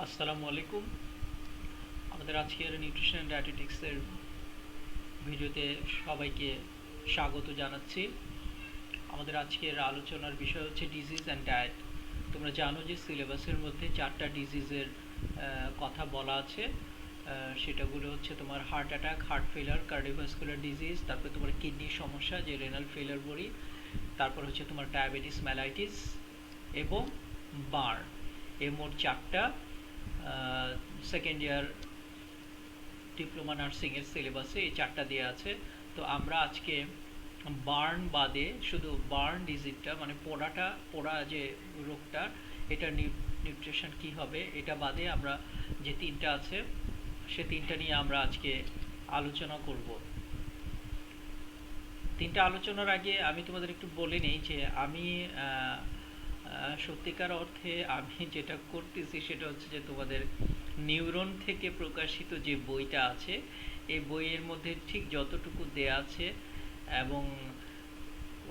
আসসালামু আলাইকুম। আমাদের আজকের নিউট্রিশন অ্যান্ড ডায়েটেটিক্সের ভিডিওতে সবাইকে স্বাগত জানাচ্ছি। আমাদের আজকের আলোচনার বিষয় হচ্ছে ডিজিজ অ্যান্ড ডায়েট। তোমরা জানো যে সিলেবাসের মধ্যে 4টা ডিজিজের কথা বলা আছে। সেটাগুলো হচ্ছে তোমার হার্ট অ্যাটাক, হার্ট ফেলার, কার্ডিওভাস্কুলার ডিজিজ, তারপরে তোমার কিডনির সমস্যা যে রেনাল ফেলার বলি, তারপর হচ্ছে তোমার ডায়াবেটিস মেলাইটিস এবং বার্ন। এই মোট 4টা সেকেন্ড ইয়ার ডিপ্লোমা নার্সিংয়ের সিলেবাসে এই 4টা দেওয়া আছে। তো আমরা আজকে বার্ন বাদে শুধু বার্ন ডিজিজটা মানে পোড়া যে রোগটা, এটার নিউট্রিশন কি হবে এটা বাদে আমরা যে 3টা আছে সে 3টা নিয়ে আমরা আজকে আলোচনা করব। 3টা আলোচনার আগে আমি তোমাদের একটু বলে নিই যে আমি সত্যিকার অর্থে আমি যেটা করতেছি সেটা হচ্ছে যে তোমাদের নিউরন থেকে প্রকাশিত যে বইটা আছে এই বইয়ের মধ্যে ঠিক যতটুকু দেয়া আছে এবং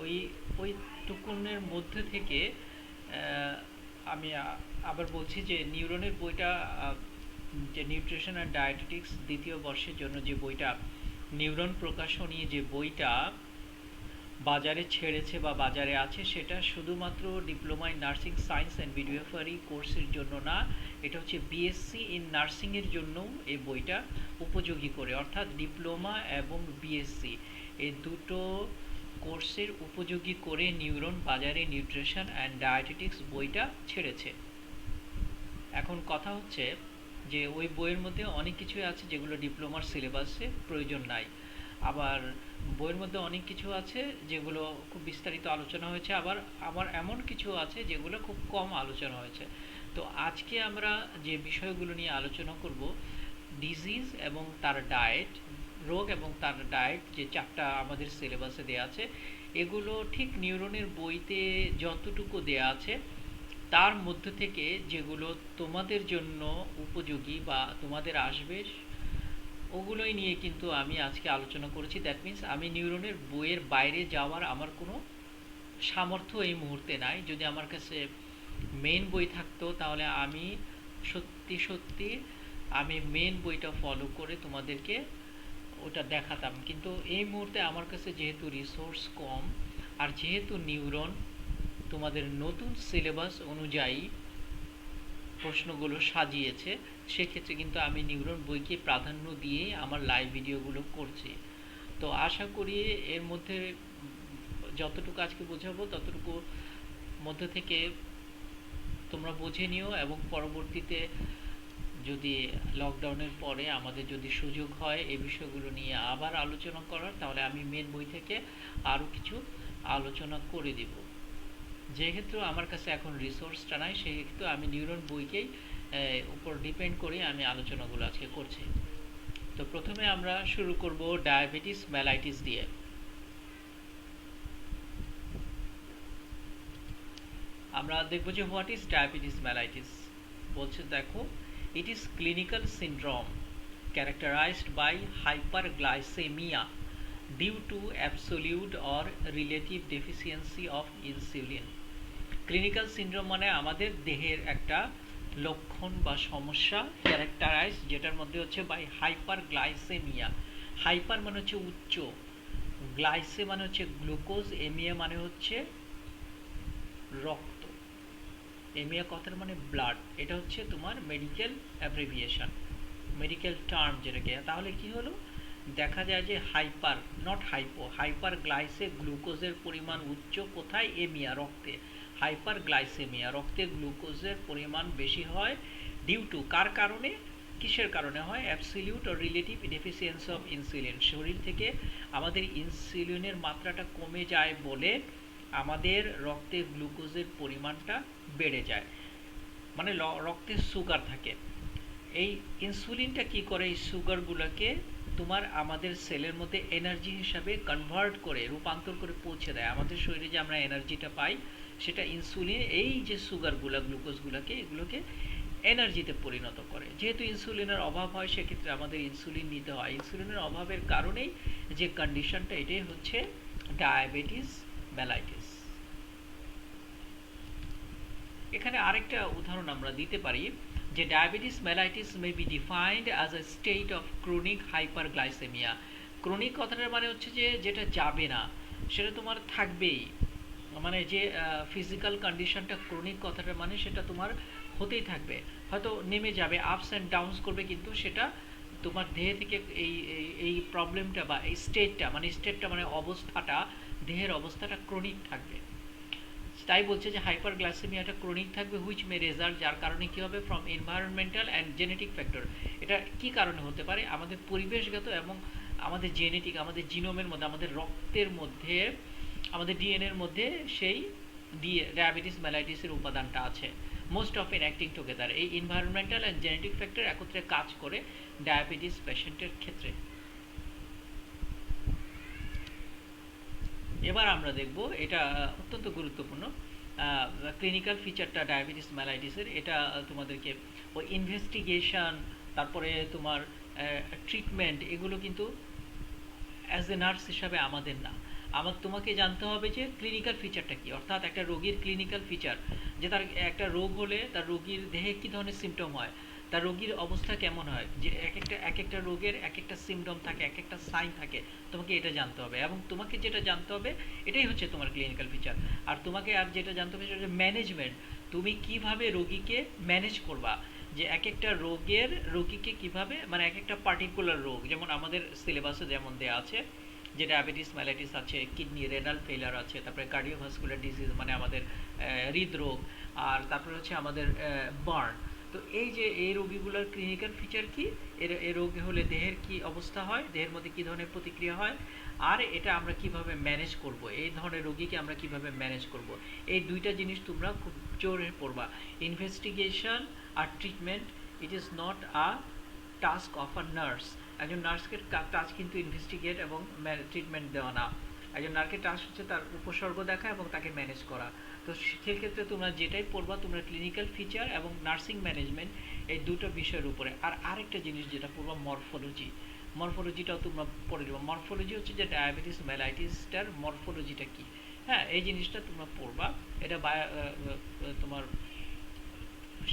ওই ওইটুকুনের মধ্যে থেকে আমি আবার বলছি যে নিউরনের বইটা, যে নিউট্রিশন অ্যান্ড ডায়েটেটিক্স দ্বিতীয় বর্ষের জন্য যে বইটা নিউরন প্রকাশনী যে বইটা বাজারে ছেড়েছে বা বাজারে আছে সেটা শুধুমাত্র diploma in nursing science and midwifery কোর্সের জন্য না, এটা হচ্ছে বিএসসি ইন নার্সিংয়ের জন্যও এই বইটা উপযোগী করে, অর্থাৎ ডিপ্লোমা এবং বিএসসি এই দুটো কোর্সের উপযোগী করে নিউরন বাজারে নিউট্রিশন অ্যান্ড ডায়েটেটিক্স বইটা ছেড়েছে। এখন কথা হচ্ছে যে ওই বইয়ের মধ্যে অনেক কিছুই আছে যেগুলো ডিপ্লোমার সিলেবাসে প্রয়োজন নাই, আবার বইয়ের মধ্যে অনেক কিছু আছে যেগুলো খুব বিস্তারিত আলোচনা হয়েছে, আবার এমন কিছু আছে যেগুলো খুব কম আলোচনা হয়েছে। তো আজকে আমরা যে বিষয়গুলো নিয়ে আলোচনা করব, ডিজিজ এবং তার ডায়েট, রোগ এবং তার ডায়েট, যে 4টা আমাদের সিলেবাসে দেয়া আছে, এগুলো ঠিক নিউরনের বইতে যতটুকু দেয়া আছে তার মধ্যে থেকে যেগুলো তোমাদের জন্য উপযোগী বা তোমাদের আসবে ওগুলোই নিয়ে কিন্তু আমি আজকে আলোচনা করেছি। দ্যাট মিন্স আমি নিউরনের বইয়ের বাইরে যাওয়ার আমার কোনো সামর্থ্য এই মুহূর্তে নাই। যদি আমার কাছে মেন বই থাকতো তাহলে আমি সত্যি আমি মেন বইটা ফলো করে তোমাদেরকে ওটা দেখাতাম, কিন্তু এই মুহূর্তে আমার কাছে যেহেতু রিসোর্স কম আর যেহেতু নিউরন তোমাদের নতুন সিলেবাস অনুযায়ী প্রশ্নগুলো সাজিয়েছে, সেক্ষেত্রে কিন্তু আমি নিউরন বইকে প্রাধান্য দিয়ে আমার লাইভ ভিডিওগুলো করছি। তো আশা করি এর মধ্যে যতটুকু আজকে বোঝাবো ততটুকু মধ্যে থেকে তোমরা বুঝে নিও, এবং পরবর্তীতে যদি লকডাউনের পরে আমাদের যদি সুযোগ হয় এই বিষয়গুলো নিয়ে আবার আলোচনা করার, তাহলে আমি মেন বই থেকে আরও কিছু আলোচনা করে দিব। যেহেতু আমার কাছে এখন রিসোর্সটা নাই সেহেতু আমি নিউরন বইকেই উপর ডিপেন্ড করে আমি আলোচনাগুলো আজকে করছি। তো প্রথমে আমরা শুরু করব ডায়াবেটিস মেলাইটিস দিয়ে। আমরা দেখব যে হোয়াট ইজ ডায়াবেটিস মেলাইটিস। বলছে দেখো, it is clinical syndrome characterized by hyperglycemia due to absolute or relative deficiency of insulin. Clinical syndrome মানে আমাদের দেহের একটা লক্ষণ বা সমস্যা, ক্যারেক্টারাইজ যেটার মধ্যে হচ্ছে বাই হাইপারগ্লাইসেমিয়া। হাইপার মানে হচ্ছে উচ্চ, গ্লাইসে মানে হচ্ছে গ্লুকোজ, এমিয়া মানে হচ্ছে রক্ত, এমিয়া কথার মানে ব্লাড, এটা হচ্ছে তোমার মেডিকেল অ্যাব্রিভিয়েশন, মেডিকেল টার্ম যেটাকে। তাহলে কি হলো, দেখা যায় যে হাইপার নট হাইপো, হাইপার গ্লাইসে গ্লুকোজের পরিমাণ উচ্চ, কোথায়? এমিয়া, রক্তে। হাইপার গ্লাইসেমিয়া, রক্তে গ্লুকোজের পরিমাণ বেশি হয় ডিউ টু, কার কারণে, কিসের কারণে হয়? অ্যাবসলিউট ও রিলেটিভ ডেফিসিয়েন্সি অফ ইনসুলিন, শরীর থেকে আমাদের ইনসুলিনের মাত্রাটা কমে যায় বলে আমাদের রক্তে গ্লুকোজের পরিমাণটা বেড়ে যায়, মানে রক্তে সুগার থাকে। এই ইনসুলিনটা কি করে? এই সুগারগুলোকে তোমার আমাদের সেলের মধ্যে এনার্জি হিসাবে কনভার্ট করে, রূপান্তর করে পৌঁছে দেয় আমাদের শরীরে। যে আমরা এনার্জিটা পাই সেটা ইনসুলিন এই যে সুগারগুলো, গ্লুকোজগুলোকে, এগুলোকে এনার্জিতে পরিণত করে। যেহেতু ইনসুলিনের অভাব হয় সেক্ষেত্রে আমাদের ইনসুলিন নিতে হয়। ইনসুলিনের অভাবের কারণেই যে কন্ডিশনটা, এটাই হচ্ছে ডায়াবেটিস মেলাইটিস। এখানে আরেকটা উদাহরণ আমরা দিতে পারি, যে diabetes mellitus may be defined as a state of chronic hyperglycaemia. Chronic কথাটার মানে হচ্ছে যে যেটা যাবে না, সেটা তোমার থাকবেই, মানে যে ফিজিক্যাল কন্ডিশনটা ক্রনিক কথাটার মানে সেটা তোমার হতেই থাকবে, হয়তো নেমে যাবে, আপস অ্যান্ড ডাউনস করবে, কিন্তু সেটা তোমার দেহে থেকে এই এই প্রবলেমটা বা এই স্টেটটা মানে অবস্থাটা, দেহের অবস্থাটা ক্রনিক থাকবে। তাই বলছে যে হাইপারগ্লাইসেমিয়াটা ক্রনিক থাকবে, হুইচ মে রেজাল্ট, যার কারণে কী হবে, from environmental and genetic factor. এটা কি কারণে হতে পারে, আমাদের পরিবেশগত এবং আমাদের জেনেটিক, আমাদের জিনোমের মধ্যে, আমাদের রক্তের মধ্যে, আমাদের ডিএনএর মধ্যে সেই ডায়াবেটিস মেলাইটিসের উপাদানটা আছে, মোস্ট অফেন অ্যাক্টিং টুগেদার। এই এনভায়রনমেন্টাল অ্যান্ড জেনেটিক ফ্যাক্টর একত্রে কাজ করে ডায়াবেটিস পেশেন্টের ক্ষেত্রে। এবার আমরা দেখব, এটা অত্যন্ত গুরুত্বপূর্ণ ক্লিনিক্যাল ফিচারটা ডায়াবেটিস মেলাইটিসের। এটা তোমাদেরকে ওই ইনভেস্টিগেশন, তারপরে তোমার ট্রিটমেন্ট, এগুলো কিন্তু অ্যাজ এ নার্স হিসাবে আমাদের না, তোমাকে জানতে হবে যে ক্লিনিক্যাল ফিচারটা কি, অর্থাৎ একটা রোগীর ক্লিনিক্যাল ফিচার, যে তার একটা রোগ হলে তার রোগীর দেহে কী ধরনের সিমটম হয়, তার রোগীর অবস্থা কেমন হয়, যে এক একটা রোগের এক একটা সিমটম থাকে, এক একটা সাইন থাকে, তোমাকে এটা জানতে হবে। এবং তোমাকে যেটা জানতে হবে এটাই হচ্ছে তোমার ক্লিনিক্যাল ফিচার। আর তোমাকে আর যেটা জানতে হবে সেটা হচ্ছে ম্যানেজমেন্ট, তুমি কিভাবে রোগীকে ম্যানেজ করবা, যে এক একটা রোগীকে কিভাবে, মানে এক একটা পার্টিকুলার রোগ, যেমন আমাদের সিলেবাসে যেমন দেওয়া আছে যে ডায়াবেটিস মেলাইটিস আছে, কিডনি রেনাল ফেইলার আছে, তারপরে কার্ডিওভাস্কুলার ডিজিজ মানে আমাদের হৃদরোগ, আর তারপরে হচ্ছে আমাদের বার্ন। তো এই যে এই রোগীগুলোর ক্লিনিক্যাল ফিচার কি, এর রোগ হলে দেহের কি অবস্থা হয়, দেহের মধ্যে কি ধরনের প্রতিক্রিয়া হয়, আর এটা আমরা কিভাবে ম্যানেজ করব, এই ধরনের রোগীকে আমরা কিভাবে ম্যানেজ করব, এই দুইটা জিনিস তোমরা খুব জোরে পড়বা। ইনভেস্টিগেশন আর treatment, it is not a task of a nurse. একজন নার্সকে টাস্ক কিন্তু ইনভেস্টিগেট এবং ট্রিটমেন্ট দেওয়া না, একজন নার্সের টাস্ক হচ্ছে তার উপসর্গ দেখা এবং তাকে ম্যানেজ করা। তো সেক্ষেত্রে তোমরা যেটাই পড়বা, তোমরা ক্লিনিক্যাল ফিচার এবং নার্সিং ম্যানেজমেন্ট এই দুটো বিষয়ের উপরে। আর আরেকটা জিনিস যেটা পড়বা, মরফোলজি, মরফোলজিটাও তোমরা পড়ে দেবো। মরফোলজি হচ্ছে যে ডায়াবেটিস মেলাইটিসটার মরফোলজিটা কি, হ্যাঁ এই জিনিসটা তোমরা পড়বা। এটা তোমার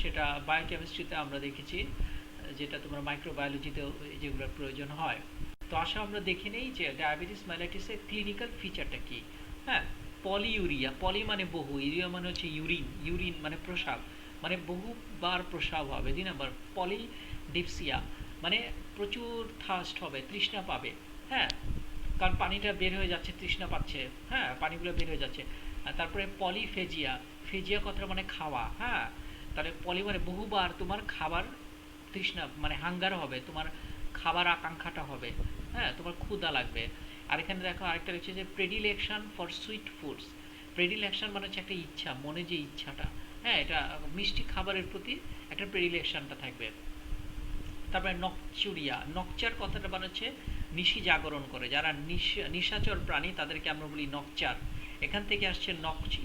সেটা বায়োকেমিস্ট্রিতে আমরা দেখেছি, যেটা তোমার মাইক্রোবায়োলজিতেও যেগুলোর প্রয়োজন হয়। তো আসলে আমরা দেখে নেই যে ডায়াবেটিস মেলাইটিসের ক্লিনিক্যাল ফিচারটা কি। হ্যাঁ, পলিইউরিয়া, পলি মানে বহু, ইউরিয়া মানে হচ্ছে ইউরিন, ইউরিন মানে প্রস্রাব, মানে বহুবার প্রস্রাব হবে। 2 নম্বর পলিডিপসিয়া, মানে প্রচুর থার্স্ট হবে, তৃষ্ণা পাবে, হ্যাঁ কারণ পানিটা বের হয়ে যাচ্ছে, তৃষ্ণা পাচ্ছে, হ্যাঁ পানিগুলো বের হয়ে যাচ্ছে। আর তারপরে পলিফেজিয়া, ফেজিয়া কথা মানে খাওয়া, হ্যাঁ তাহলে পলি মানে বহুবার তোমার খাবার তৃষ্ণা মানে হাঙ্গার হবে, তোমার খাবার আকাঙ্ক্ষাটা হবে, হ্যাঁ তোমার ক্ষুধা লাগবে। আর এখানে দেখো আরেকটা লিখছে যে প্রেডিলেকশন ফর সুইট ফুডস। প্রেডিলেকশন মানে হচ্ছে একটা ইচ্ছা, মনে যে ইচ্ছাটা, হ্যাঁ এটা মিষ্টি খাবারের প্রতি একটা প্রেডিলেকশনটা থাকবে। তারপরে নকচুরিয়া, নকচার কথাটা মানে হচ্ছে নিশি জাগরণ করে, যারা নিশাচর প্রাণী তাদেরকে আমরা বলি নকচার। এখান থেকে আসছে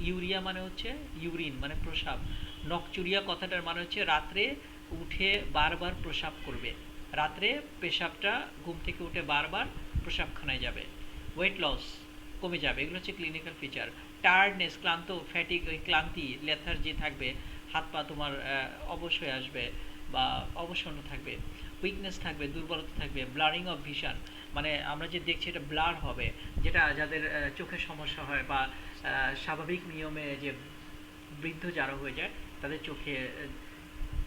ইউরিয়া মানে হচ্ছে ইউরিন মানে প্রস্রাব। নকচুরিয়া কথাটার মানে হচ্ছে রাত্রে উঠে বারবার প্রস্রাব করবে, রাত্রে পেশাবটা ঘুম থেকে উঠে বারবার প্রস্রাবখানায় যাবে। ওয়েট লস কমে যাবে, এগুলো হচ্ছে ক্লিনিক্যাল ফিচার। টায়ার্ডনেস, ক্লান্ত, ফ্যাটিক, ওই ক্লান্তি, লেথার্জি থাকবে, হাত পা তোমার অবশ হয়ে আসবে বা অবসন্ন থাকবে, উইকনেস থাকবে, দুর্বলতা থাকবে। ব্লারিং অফ ভিশন, মানে আমরা যে দেখছি এটা ব্লার হবে, যেটা যাদের চোখের সমস্যা হয় বা স্বাভাবিক নিয়মে যে বৃদ্ধ যারা হয়ে যায় তাদের চোখে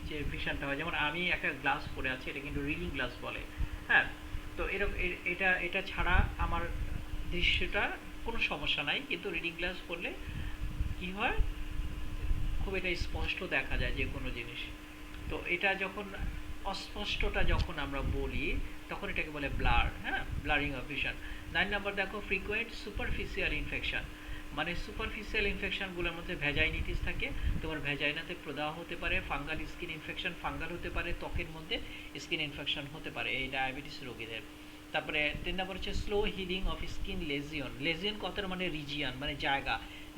যে ভিশনটা হয়, যেমন আমি একটা গ্লাস পরে আছি, এটা কিন্তু রিডিং গ্লাস বলে, হ্যাঁ তো এরকম এটা ছাড়া আমার দৃশ্যটা কোনো সমস্যা নাই, কিন্তু রিডিং গ্লাস পরলে কি হয়, খুব এটা স্পষ্ট দেখা যায় যে কোনো জিনিস। তো এটা যখন অস্পষ্টটা যখন আমরা বলি তখন এটাকে বলে ব্লার, হ্যাঁ ব্লারিং অফ ভিশন। 9 নাম্বার দেখো ফ্রিকোয়েন্ট সুপারফিশিয়াল ইনফেকশন, মানে সুপারফিশিয়াল ইনফেকশনগুলোর মধ্যে ভ্যাজাইনিটিস থাকে, তোমার ভ্যাজাইনাতে প্রদাহ হতে পারে, ফাঙ্গাল স্কিন ইনফেকশন, ফাঙ্গাল হতে পারে, ত্বকের মধ্যে স্কিন ইনফেকশন হতে পারে এই ডায়াবেটিস রোগীদের। তারপরে 3 নাম্বার হচ্ছে slow healing of skin Legion. Legion কথার মানে রিজিয়ন মানে জায়গা,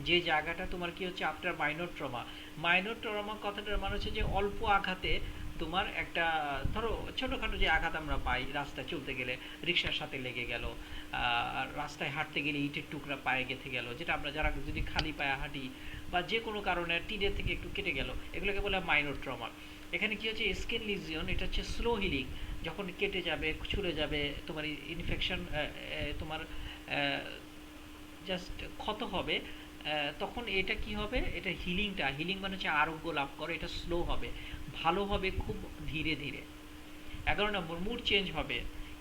যে জায়গাটা তোমার কি হচ্ছে after minor trauma. Minor trauma কথাটার মানে হচ্ছে যে অল্প আঘাতে তোমার একটা, ধরো ছোটোখাটো যে আঘাত আমরা পাই রাস্তায় চলতে গেলে, রিক্সার সাথে লেগে গেল, আর রাস্তায় হাঁটতে গেলে ইটের টুকরা পায়ে গেঁথে গেল, যেটা আমরা যারা যদি খালি পায়ে হাঁটি বা যে কোনো কারণে টিনের থেকে একটু কেটে গেল, এগুলোকে বলে মাইনর ট্রমা। এখানে কি হচ্ছে, স্কিন লিজিয়ন, এটা হচ্ছে স্লো হিলিং। যখন কেটে যাবে, ছুলে যাবে, তোমার ইনফেকশন, তোমার জাস্ট ক্ষত হবে, তখন এটা কি হবে, এটা হিলিং মানে হচ্ছে আরোগ্য লাভ করে, এটা স্লো হবে, ভালো হবে খুব ধীরে ধীরে। 11 নম্বর, মুড চেঞ্জ হবে,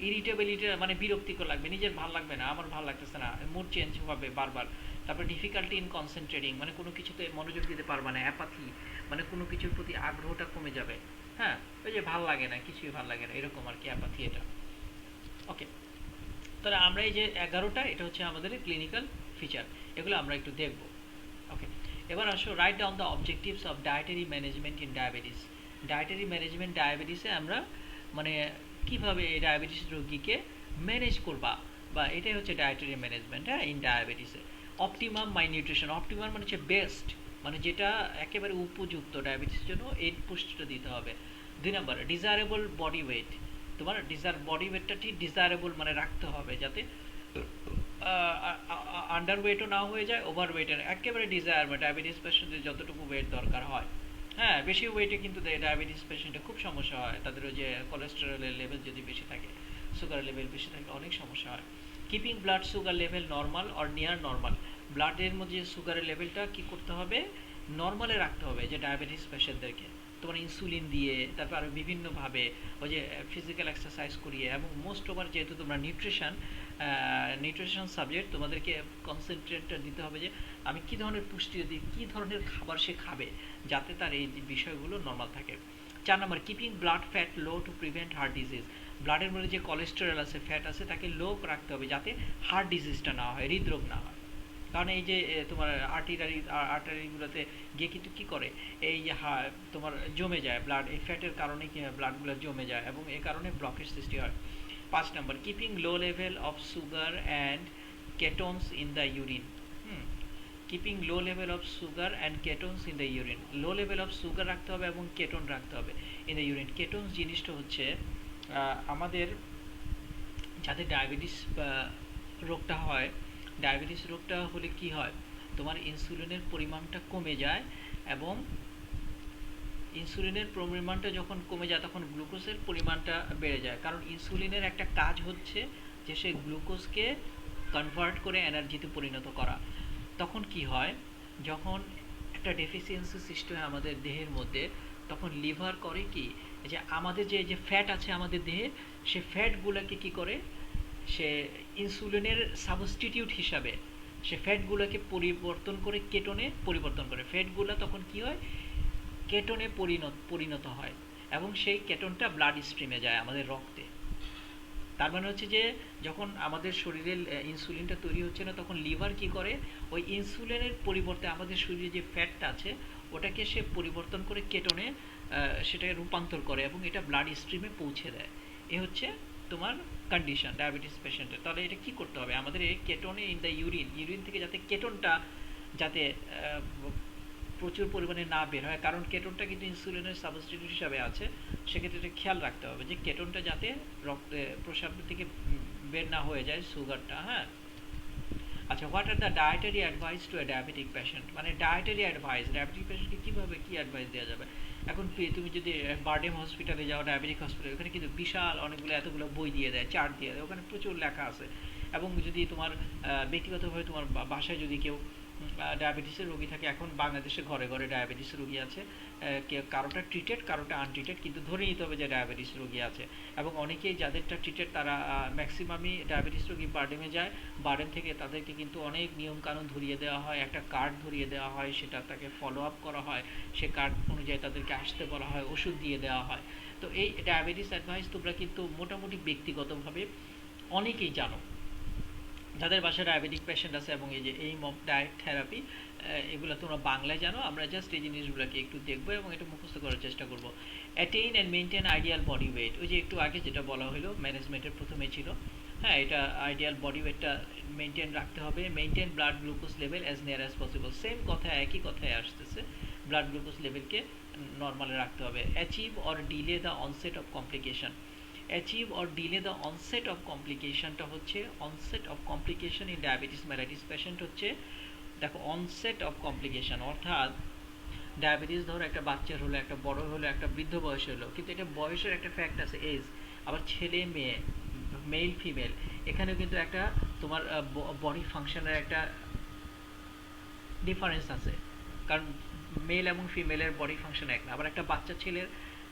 ইরিটেবিলিটি মানে বিরক্তিকর লাগবে, নিজের ভাল লাগবে না, আমার ভাল লাগতেছে না, মুড চেঞ্জ হবে বারবার। তারপর ডিফিকাল্টি ইন কনসেন্ট্রেটিং, মানে কোনো কিছুতে মনোযোগ দিতে পারবে না, অ্যাপাথি, মানে কোনো কিছুর প্রতি আগ্রহটা কমে যাবে। হ্যাঁ, ওই যে ভাল লাগে না, কিছুই ভাল লাগে না, এরকম আর কি অ্যাপাথি এটা। ওকে, তাহলে আমরা এই যে 11টা, এটা হচ্ছে আমাদের ক্লিনিক্যাল ফিচার, এগুলো আমরা একটু দেখব। ওকে, এবার আসো, write down the objectives of dietary management in diabetes. Dietary management ডায়াবেটিসে আমরা মানে কিভাবে এই ডায়াবেটিস রোগীকে ম্যানেজ করবা, বা এটাই হচ্ছে ডায়েটারি ম্যানেজমেন্ট। হ্যাঁ, ইন ডায়াবেটিসে অপটিমাম মাই নিউট্রিশন, অপটিমাম মানে হচ্ছে বেস্ট, মানে যেটা একেবারে উপযুক্ত ডায়াবেটিসের জন্য, এই পুষ্টিটা দিতে হবে। 2 নম্বর, ডিজায়ারেবল বডি ওয়েট, তোমার বডি ওয়েটটা ঠিক ডিজায়ারেবল মানে রাখতে হবে, যাতে আন্ডার ওয়েটও না হয়ে যায়, ওভার ওয়েটের একেবারে ডিজায়ার, ডায়াবেটিস পেশেন্টের যতটুকু ওয়েট দরকার হয়। হ্যাঁ, বেশি ওয়েটে কিন্তু ডায়াবেটিস পেশেন্টের খুব সমস্যা হয়, তাদের ওই যে কোলেস্টেরলের লেভেল যদি বেশি থাকে, সুগারের লেভেল বেশি থাকে, অনেক সমস্যা হয়। Keeping blood sugar level normal or near normal, ব্লাডের মধ্যে সুগারের লেভেলটা কি করতে হবে, নর্মালে রাখতে হবে যে ডায়াবেটিস পেশেন্টদেরকে, তোমার ইনসুলিন দিয়ে, তারপর আরও বিভিন্নভাবে ওই যে ফিজিক্যাল এক্সারসাইজ করিয়ে, এবং মোস্ট ওভার যেহেতু তোমরা নিউট্রিশন সাবজেক্ট, তোমাদেরকে কনসেন্ট্রেটটা দিতে হবে যে আমি কী ধরনের পুষ্টি দিই, কী ধরনের খাবার সে খাবে, যাতে তার এই বিষয়গুলো নর্মাল থাকে। 4 number, keeping blood fat low to prevent heart disease, ব্লাডের মধ্যে যে কোলেস্টেরল আছে, ফ্যাট আছে, তাকে লো রাখতে হবে যাতে হার্ট ডিজিজটা না হয়, হৃদরোগ না হয়। কারণ এই যে তোমার আর্টারিগুলোতে গিয়ে কিন্তু কী করে, এই যে তোমার জমে যায় ব্লাড, এই ফ্যাটের কারণে কি হয়, ব্লাডগুলো জমে যায় এবং এই কারণে ব্লকেজ সৃষ্টি হয়। 5 number, keeping low level of sugar and ketones in the urine. Keeping low level of sugar and ketones in the urine, low level of sugar রাখতে হবে এবং কেটোন রাখতে হবে ইন দ্য ইউরিন। কেটোনস জিনিসটা হচ্ছে আমাদের যাদের ডায়াবেটিস রোগটা হয়, ডায়াবেটিস রোগটা হলে কি হয়, তোমার ইনসুলিনের পরিমাণটা কমে যায়, এবং ইনসুলিনের পরিমাণটা যখন কমে যায় তখন গ্লুকোজের পরিমাণটা বেড়ে যায়, কারণ ইনসুলিনের একটা কাজ হচ্ছে যে সে গ্লুকোজকে কনভার্ট করে এনার্জিতে পরিণত করা। তখন কি হয়, যখন একটা ডেফিসিয়েন্সি সৃষ্টি হয় আমাদের দেহের মধ্যে, তখন লিভার করে কি, যে আমাদের যে ফ্যাট আছে আমাদের দেহে, সে ফ্যাটগুলোকে কি করে, সে ইনসুলিনের সাবস্টিটিউট হিসাবে সে ফ্যাটগুলোকে পরিবর্তন করে কেটোনে পরিবর্তন করে, ফ্যাটগুলো তখন কি হয়, কেটোনে পরিণত হয়, এবং সেই কেটোনটা ব্লাড স্ট্রিমে যায় আমাদের রক্তে। তার মানে হচ্ছে যে যখন আমাদের শরীরে ইনসুলিনটা তৈরি হচ্ছে না, তখন লিভার কি করে, ওই ইনসুলিনের পরিবর্তে আমাদের শরীরে যে ফ্যাটটা আছে ওটাকে সে পরিবর্তন করে কেটোনে সেটাকে রূপান্তর করে, এবং এটা ব্লাড স্ট্রিমে পৌঁছে দেয়। এ হচ্ছে তোমার কন্ডিশন ডায়াবেটিস পেশেন্টের। তাহলে এটা কি করতে হবে, আমাদের এই কেটোনে ইন দ্য ইউরিন থেকে যাতে কেটোনটা যাতে প্রচুর পরিমাণে না বের হয়, কারণ কেটোনটা কিন্তু ইনসুলিনের সাবস্টিটিউট হিসাবে আছে, সেক্ষেত্রে এটা খেয়াল রাখতে হবে যে কেটোনটা যাতে রক্তে প্রস্রাব থেকে বের না হয়ে যায় সুগারটা। হ্যাঁ, আচ্ছা, what are the dietary advice to a diabetic patient, মানে ডায়েটারি অ্যাডভাইস, ডায়াবেটিক পেশেন্টকে কীভাবে কী অ্যাডভাইস দেওয়া যাবে। এখন তুমি যদি বারডেম হসপিটালে যাও, ডায়াবেটিক হসপিটাল, ওখানে কিন্তু বিশাল অনেকগুলো এতগুলো বই দিয়ে দেয়, চার্ট দিয়ে দেয়, ওখানে প্রচুর লেখা আছে। এবং যদি তোমার ব্যক্তিগতভাবে তোমার বাসায় যদি কেউ ডায়াবেটিসের রোগী থাকে, এখন বাংলাদেশে ঘরে ঘরে ডায়াবেটিসের রোগী আছে, কারোটা ট্রিটেড কারোটা আনট্রিটেড, কিন্তু ধরে নিতে হবে যে ডায়াবেটিস রোগী আছে। এবং অনেকেই যাদেরটা ট্রিটেড তারা ম্যাক্সিমামই ডায়াবেটিস রোগী বারডেমে যায়, বারডেম থেকে তাদেরকে কিন্তু অনেক নিয়মকানুন ধরিয়ে দেওয়া হয়, একটা কার্ড ধরিয়ে দেওয়া হয়, সেটা তাকে ফলো আপ করা হয়, সে কার্ড অনুযায়ী তাদেরকে আসতে বলা হয়, ওষুধ দিয়ে দেওয়া হয়। তো এই ডায়াবেটিস অ্যাডভাইস তোমরা কিন্তু মোটামুটি ব্যক্তিগতভাবে অনেকেই জানো, যাদের বাসায় ডায়াবেটিক পেশেন্ট আছে, এবং এই যে এইম অফ ডায়েট থেরাপি, এগুলো তোমরা বাংলায় জানো। আমরা জাস্ট এই জিনিসগুলোকে একটু দেখবো এবং এটা মুখস্থ করার চেষ্টা করব। Attain and maintain ideal body weight, ওই যে একটু আগে যেটা বলা হলো ম্যানেজমেন্টের প্রথমে ছিল, হ্যাঁ, এটা আইডিয়াল বডি ওয়েটটা মেনটেন রাখতে হবে। Maintain blood glucose level as near as possible, same কথা, একই কথায় আসতেছে, ব্লাড গ্লুকোজ লেভেলকে নর্মালে রাখতে হবে। Achieve or delay the onset of complication, achieve or delay the onset of কমপ্লিকেশনটা হচ্ছে onset of complication in diabetes mellitus patient হচ্ছে দেখো অনসেট অফ কমপ্লিকেশন অর্থাৎ ডায়াবেটিস ধরো একটা বাচ্চার হলো একটা বড় হলো একটা বৃদ্ধ বয়স হলো কিন্তু এটা বয়সের একটা ফ্যাক্ট আছে এজ আবার ছেলে মেয়ে মেল ফিমেল এখানেও কিন্তু একটা তোমার বডি ফাংশনের একটা ডিফারেন্স আছে কারণ মেল এবং ফিমেলের বডি ফাংশন এক না আবার একটা বাচ্চা ছেলের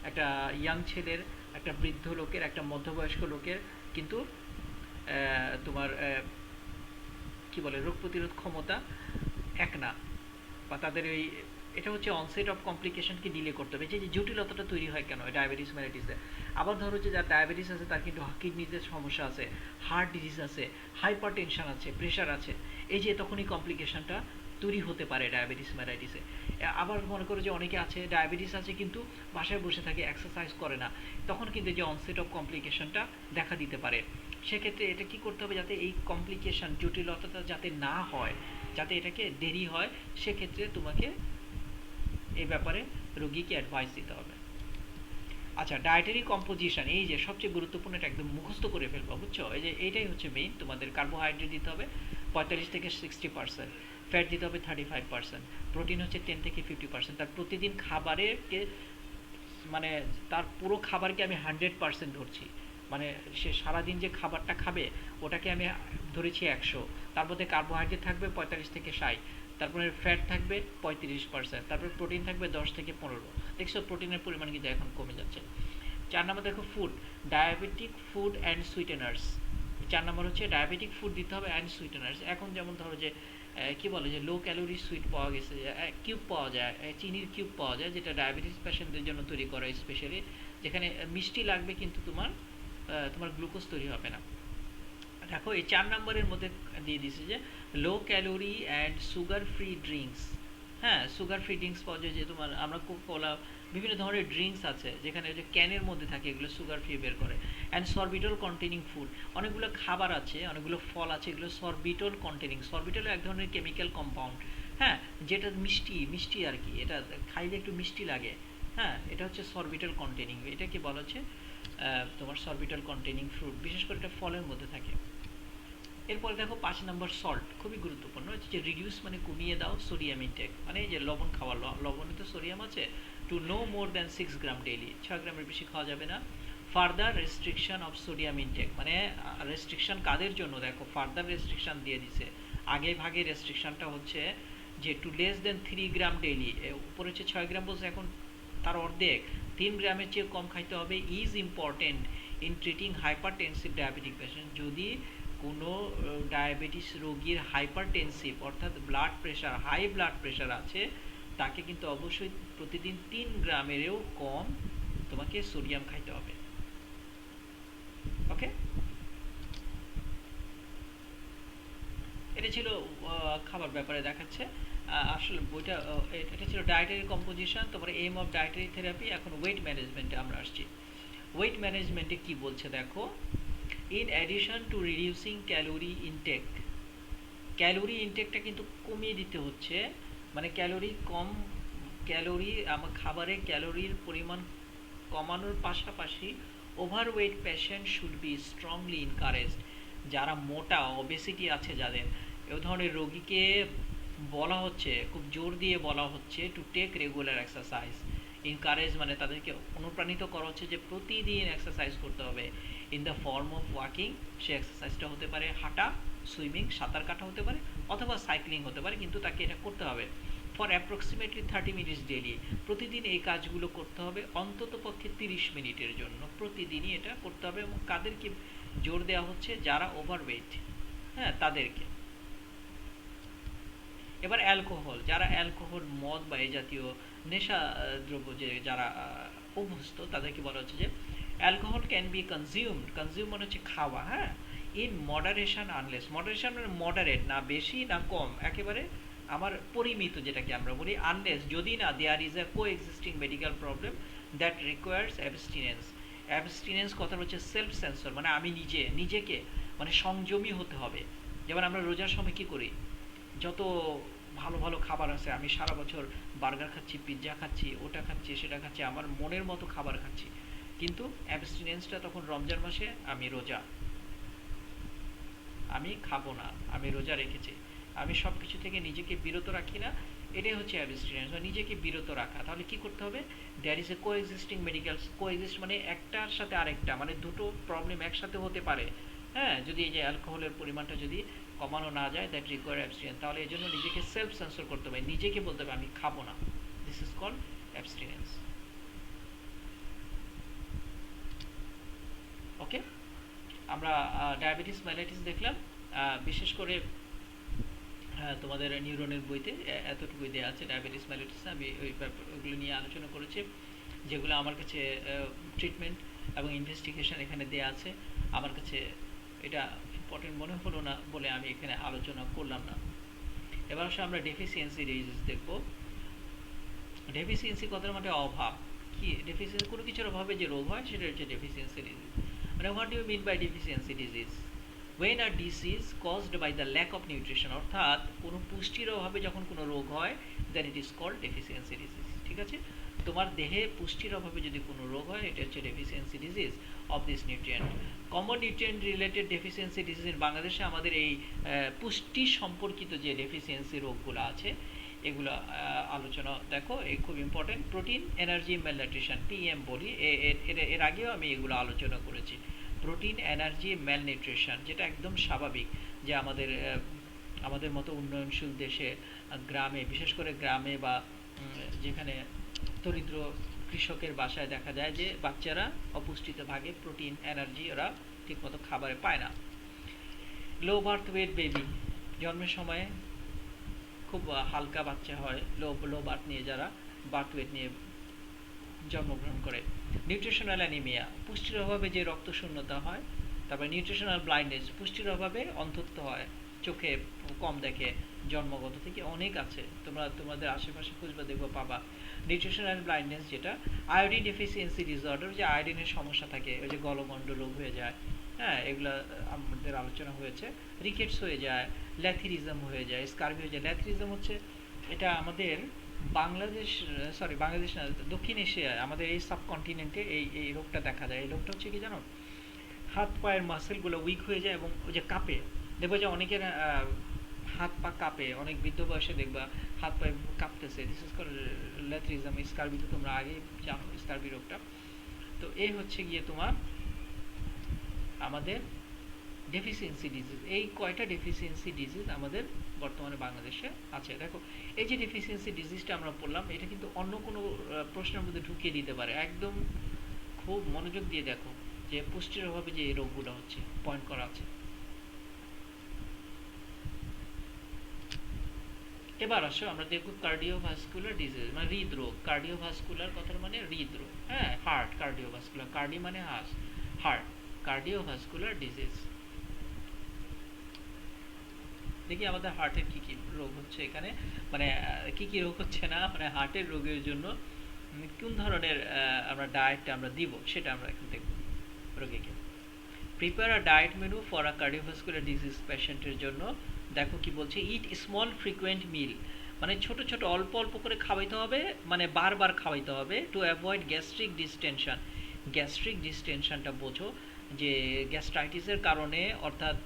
একটা ইয়াং ছেলের একটা বৃদ্ধ লোকের একটা মধ্যবয়স্ক লোকের কিন্তু তোমার কি বলে রোগ প্রতিরোধ ক্ষমতা এক না বা তাদের ওই এটা হচ্ছে অনসেট অফ কমপ্লিকেশনকে ডিলে করতে হবে যে জটিলতাটা তৈরি হয় কেন ডায়াবেটিস মেলাইটিসে আবার ধরো যে যার ডায়াবেটিস আছে তার কিন্তু কিডনিতে সমস্যা আছে হার্ট ডিজিজ আছে হাইপার টেনশন আছে প্রেশার আছে এই যে তখনই কমপ্লিকেশনটা তৈরি হতে পারে ডায়াবেটিস মেলাইটিসে আবার মনে করো যে অনেকে আছে ডায়াবেটিস আছে কিন্তু বাসায় বসে থাকে এক্সারসাইজ করে না তখন কিন্তু যে অনসেট অফ কমপ্লিকেশনটা দেখা দিতে পারে সেক্ষেত্রে এটা কি করতে হবে যাতে এই কমপ্লিকেশন জটিলতাটা যাতে না হয় যাতে এটাকে দেরি হয় সেক্ষেত্রে তোমাকে এই ব্যাপারে রোগীকে অ্যাডভাইস দিতে হবে আচ্ছা ডায়েটারি কম্পোজিশন এই যে সবচেয়ে গুরুত্বপূর্ণ এটা একদম মুখস্থ করে ফেলবো বুঝছো এই যে এইটাই হচ্ছে মেইন তোমাদের কার্বোহাইড্রেট দিতে হবে 45 থেকে 60%, ফ্যাট দিতে হবে 35%, প্রোটিন হচ্ছে 10 থেকে 50%। তার প্রতিদিন খাবারেরকে মানে তার পুরো খাবারকে আমি 100% ধরছি মানে সে সারাদিন যে খাবারটা খাবে ওটাকে আমি ধরেছি 100, তার মধ্যে কার্বোহাইড্রেট থাকবে 45 থেকে 60, তারপরে ফ্যাট থাকবে 35%, তারপরে প্রোটিন থাকবে 10 থেকে 15। দেখছো প্রোটিনের পরিমাণ কিন্তু এখন কমে যাচ্ছে। 4 নম্বর দেখো ফুড, ডায়াবেটিক ফুড অ্যান্ড সুইটেনার্স। 4 নম্বর হচ্ছে ডায়াবেটিক ফুড দিতে হবে অ্যান্ড সুইটেনার্স। এখন যেমন ধরো যে কি বলে যে লো ক্যালোরি সুইট পাওয়া গেছে, কিউব পাওয়া যায়, চিনির কিউব পাওয়া যায় যেটা ডায়াবেটিস পেশেন্টদের জন্য তৈরি করা স্পেশালি, যেখানে মিষ্টি লাগবে কিন্তু তোমার গ্লুকোজ তৈরি হবে না। দেখো এই 4 নম্বরের মধ্যে দিয়ে দিয়েছে যে low calorie and sugar free drinks. হ্যাঁ, সুগার ফ্রি ড্রিঙ্কস পাওয়া যায় যে তোমার আমরা কোকা-কোলা বিভিন্ন ধরনের ড্রিঙ্কস আছে যেখানে যে ক্যানের মধ্যে থাকে এগুলো সুগার ফ্রি বের করে। অ্যান্ড সরবিটল কন্টেনিং ফুড, অনেকগুলো খাবার আছে অনেকগুলো ফল আছে এগুলো সরবিটল কন্টেনিং। সরবিটল এক ধরনের কেমিক্যাল কম্পাউন্ড, হ্যাঁ, যেটা মিষ্টি মিষ্টি আর কি, এটা খাইলে একটু মিষ্টি লাগে। হ্যাঁ, এটা হচ্ছে সরবিটল কন্টেনিং, এটাকে বলা হচ্ছে তোমার সরবিটল কন্টেনিং ফ্রুট, বিশেষ করে এটা ফলের মধ্যে থাকে। এরপরে দেখো 5 নম্বর সল্ট, খুবই গুরুত্বপূর্ণ হচ্ছে যে রিডিউস মানে কমিয়ে দাও সোডিয়াম ইনটেক, মানে যে লবণ খাওয়া, লবণে তো সোডিয়াম আছে, to no more than 6 gram daily, 6 গ্রামের বেশি খাওয়া যাবে না। Further restriction of sodium intake, মানে রেস্ট্রিকশন কাদের জন্য, দেখো ফার্দার রেস্ট্রিকশন দিয়ে দিছে। আগে ভাগে রেস্ট্রিকশনটা হচ্ছে যে টু লেস দেন 3 গ্রাম ডেইলি, উপরে হচ্ছে 6 গ্রাম বলছে, এখন তার অর্ধেক 3 গ্রামের চেয়ে কম খাইতে হবে। Is important in treating hypertensive diabetic patient, যদি কোনো ডায়াবেটিস রোগীর হাইপারটেনসিভ অর্থাৎ blood pressure, high blood pressure আছে, তাকে কিন্তু অবশ্যই প্রতিদিন 3 গ্রামেরও কম তোমাকে সোডিয়াম খাইতে হবে। ওকে, এটা ছিল খাবার ব্যাপারে দেখাচ্ছে। আসলে বইটা এটা ছিল ডায়েটারি কম্পোজিশন, তারপরে এইম অফ ডায়েটারি থেরাপি। এখন ওয়েট ম্যানেজমেন্টে আমরা আসছি। ওয়েট ম্যানেজমেন্টে কি বলছে দেখো, in addition to reducing calorie intake, calorie ইনটেকটা কিন্তু কমিয়ে দিতে হচ্ছে, মানে ক্যালোরি আমার খাবারে ক্যালোরির পরিমাণ কমানোর পাশাপাশি overweight patient should be strongly encouraged, যারা মোটা ওবেসিটি আছে যাদের, এই ধরনের রোগীকে বলা হচ্ছে, খুব জোর দিয়ে বলা হচ্ছে to take regular exercise. Encourage মানে তাদেরকে অনুপ্রাণিত করা হচ্ছে যে প্রতিদিন এক্সারসাইজ করতে হবে in the form of walking. সে এক্সারসাইজটা হতে পারে হাঁটা, সুইমিং, সাঁতার কাটা হতে পারে, অথবা সাইক্লিং হতে পারে, কিন্তু তাকে এটা করতে হবে ফর অ্যাপ্রক্সিমেটলি 30 মিনিটস ডেইলি। প্রতিদিন এই কাজগুলো করতে হবে অন্তত পক্ষে 30 মিনিটের জন্য, প্রতিদিনই এটা করতে হবে। এবং কাদেরকে জোর দেওয়া হচ্ছে, যারা ওভারওয়েট, হ্যাঁ তাদেরকে। এবার অ্যালকোহল, যারা অ্যালকোহল, মদ বা এই জাতীয় নেশা দ্রব্য যে যারা অভ্যস্ত, তাদেরকে বলা হচ্ছে যে alcohol can be consumed, consume মানে হচ্ছে খাওয়া, হ্যাঁ, ইন মডারেশন আনলেস, মডারেশন মানে মডারেট, না বেশি না কম, একেবারে আমার পরিমিত যেটাকে আমরা বলি, আনলেস যদি না there is a coexisting medical problem that requires abstinence. Abstinence কথা হচ্ছে সেলফ সেন্সর, মানে আমি নিজেকে মানে সংযমী হতে হবে। যেমন আমরা রোজার সময় কি করি, যত ভালো ভালো খাবার আছে, আমি সারা বছর বার্গার খাচ্ছি, পিৎজা খাচ্ছি, ওটা খাচ্ছি, সেটা খাচ্ছি, আমার মনের মতো খাবার খাচ্ছি, কিন্তু অ্যাবস্টিনেন্সটা তখন রমজান মাসে আমি রোজা, আমি খাবো না, আমি রোজা রেখেছি, আমি সব কিছু থেকে নিজেকে বিরত রাখি না, এটাই হচ্ছে অ্যাবস্টিনেন্স বা নিজেকে বিরত রাখা। তাহলে কি করতে হবে? There is a coexisting medical, coexist মানে একটার সাথে আরেকটা, মানে দুটো প্রবলেম একসাথে হতে পারে। হ্যাঁ, যদি এই যে অ্যালকোহলের পরিমাণটা যদি কমানো না যায়, দ্যাট রিকোয়ার অ্যাবস্টিনেন্স, তাহলে এই জন্য নিজেকে সেলফ সেন্সর করতে হবে, নিজেকে বলতে হবে আমি খাবো না। This is called abstinence. Okay, আমরা ডায়াবেটিস মেলাইটিস দেখলাম। বিশেষ করে তোমাদের নিউরনের বইতে এতটুকুই দেওয়া আছে, ডায়াবেটিস মেলাইটিস, আমি ওইগুলো নিয়ে আলোচনা করেছি, যেগুলো আমার কাছে ট্রিটমেন্ট এবং ইনভেস্টিগেশন এখানে দেওয়া আছে। আমার কাছে এটা ইম্পর্টেন্ট মনে হলো না বলে আমি এখানে আলোচনা করলাম না। এবার আসলে আমরা ডেফিসিয়েন্সি ডিজিজ দেখব। ডেফিসিয়েন্সি কথার মানে অভাব। কি ডেফিসিয়েন্সি? কোনো কিছুর অভাবে যে রোগ হয় সেটা হচ্ছে ডেফিসিয়েন্সি ডিজিজ। মানে what do you mean by deficiency disease? when a disease caused by the lack of nutrition, অর্থাৎ কোনো পুষ্টির অভাবে যখন কোনো রোগ হয়, then it is called deficiency disease। ঠিক আছে, তোমার দেহে পুষ্টির অভাবে যদি কোনো রোগ হয়, এটা হচ্ছে deficiency disease of this nutrient। common nutrient related deficiency disease in বাংলাদেশে আমাদের এই পুষ্টি সম্পর্কিত যে ডেফিসিয়েন্সি রোগগুলো আছে এগুলো আলোচনা দেখো, এই খুব important. Protein energy malnutrition, PM বলি, এর আগেও আমি এগুলো আলোচনা করেছি। প্রোটিন এনার্জি ম্যালনিউট্রিশন, যেটা একদম স্বাভাবিক যে আমাদের মতো উন্নয়নশীল দেশে গ্রামে, বিশেষ করে গ্রামে বা যেখানে দরিদ্র কৃষকের বাসায় দেখা যায় যে বাচ্চারা অপুষ্টিতে ভাগে, প্রোটিন এনার্জি ওরা ঠিকমতো খাবারে পায় না। লো বার্থ ওয়েট বেবি, জন্মের সময় খুব হালকা বাচ্চা হয়, লো বার্থ নিয়ে, যারা বার্থ ওয়েট নিয়ে জন্মগ্রহণ করে। নিউট্রিশনাল অ্যানিমিয়া, পুষ্টির অভাবে যে রক্ত শূন্যতা হয়। তারপরে নিউট্রিশনাল ব্লাইন্ডনেস, পুষ্টির অভাবে অন্ধত্ব হয়, চোখে কম দেখে, জন্মগত থেকে অনেক আছে, তোমাদের আশেপাশে খুঁজবে দেখবো পাবা। নিউট্রিশনাল ব্লাইন্ডনেস যেটা। আয়োডিন ডেফিসিয়েন্সি ডিসঅর্ডার, যে আয়োডিনের সমস্যা থাকে, ওই যে গলগণ্ড রোগ হয়ে যায়, হ্যাঁ, এগুলা আমাদের আলোচনা হয়েছে। রিকেটস হয়ে যায়, ল্যাথিরিজম হয়ে যায়, স্কার্বি হয়ে যায়। ল্যাথিরিজম হচ্ছে এটা আমাদের বাংলাদেশ না, দক্ষিণ এশিয়ায়, আমাদের এই সাবকন্টিনেন্টে এই রোগটা দেখা যায়। এই রোগটা হচ্ছে কি জানো? হাত পায়ের মাসেলগুলো উইক হয়ে যায় এবং ওই যে কাঁপে, দেখবো যে অনেকের হাত পা কাঁপে, অনেক বৃদ্ধ বয়সে দেখবা হাত পায়ে কাঁপতেছে। This is called lathyrism. Scurvy তো তোমরা আগে জানো, স্কার্বি রোগটা। তো এই হচ্ছে গিয়ে তোমার আমাদের ডেফিসিয়েন্সি ডিজিজ। এই কয়টা ডেফিসিয়েন্সি ডিজিজ আমাদের বর্তমানে বাংলাদেশে আছে। দেখো, এই যে ডেফিসিয়েন্সি ডিজিজটা আমরা পড়লাম, এটা কিন্তু অন্য কোনো প্রশ্নের মধ্যে ঢুকিয়ে দিতে পারে। একদম খুব মনোযোগ দিয়ে দেখো যে পুষ্টির অভাবে যে এই রোগগুলো হচ্ছে, পয়েন্ট করা আছে। এবার আসো আমরা দেখবো কার্ডিওভাস্কুলার ডিজিজ, মানে হৃদরোগ। কার্ডিওভাস্কুলার কথার মানে হৃদরোগ, হ্যাঁ, হার্ট। কার্ডিওভাস্কুলার, কার্ডি মানে হার্ট, কার্ডিওভাস্কুলার ডিজিজ। দেখি আমাদের হার্টের কি কি রোগ হচ্ছে এখানে, মানে কি কি রোগ হচ্ছে না, মানে হার্টের রোগের জন্য কোন ধরনের আমরা ডায়েটটা আমরা দিব সেটা আমরা এখন দেখব। রোগীকে prepare a diet menu for a cardiovascular disease পেশেন্টের জন্য। দেখো কি বলছে, ইট স্মল ফ্রিকুয়েন্ট মিল, মানে ছোট ছোট অল্প অল্প করে খাওয়াইতে হবে, মানে বারবার খাওয়াইতে হবে। To avoid gastric distension, gastric ডিস্টেনশনটা বোঝো, যে গ্যাস্ট্রাইটিসের কারণে অর্থাৎ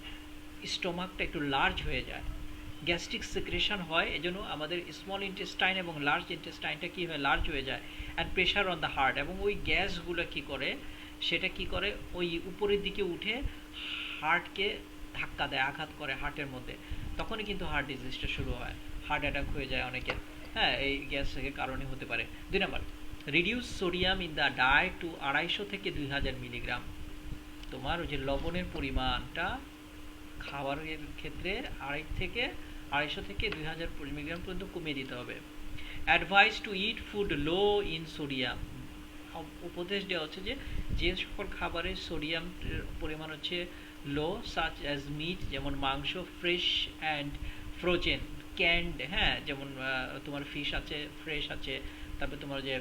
স্টোমাকটা একটু লার্জ হয়ে যায়, গ্যাস্ট্রিক সিক্রেশন হয়, এজন্য আমাদের স্মল ইন্টেস্টাইন এবং লার্জ ইন্টেস্টাইনটা কি হয়, লার্জ হয়ে যায়। And pressure on the heart, এবং ওই গ্যাসগুলো কি করে, সেটা কি করে ওই উপরের দিকে উঠে হার্টকে ধাক্কা দেয়, আঘাত করে হার্টের মধ্যে, তখনই কিন্তু হার্ট ডিজিজটা শুরু হয়, হার্ট অ্যাটাক হয়ে যায় অনেকের। হ্যাঁ, এই গ্যাসের কারণে হতে পারে। 2 number, reduce sodium in the diet to 250 থেকে 2000 মিলিগ্রাম। তোমার ওই যে লবণের পরিমাণটা খাবারের ক্ষেত্রে 250 থেকে 2000 মিলিগ্রাম পর্যন্ত কমিয়ে দিতে হবে। Advice to eat food low in sodium, উপদেশ দেওয়া হচ্ছে যে সকল খাবারের সোডিয়াম পরিমাণ হচ্ছে লো, সাচ অ্যাজ মিট, যেমন মাংস, ফ্রেশ অ্যান্ড ফ্রোজেন, ক্যান্ড, হ্যাঁ, যেমন তোমার ফিশ আছে, ফ্রেশ আছে, তারপরে তোমার যে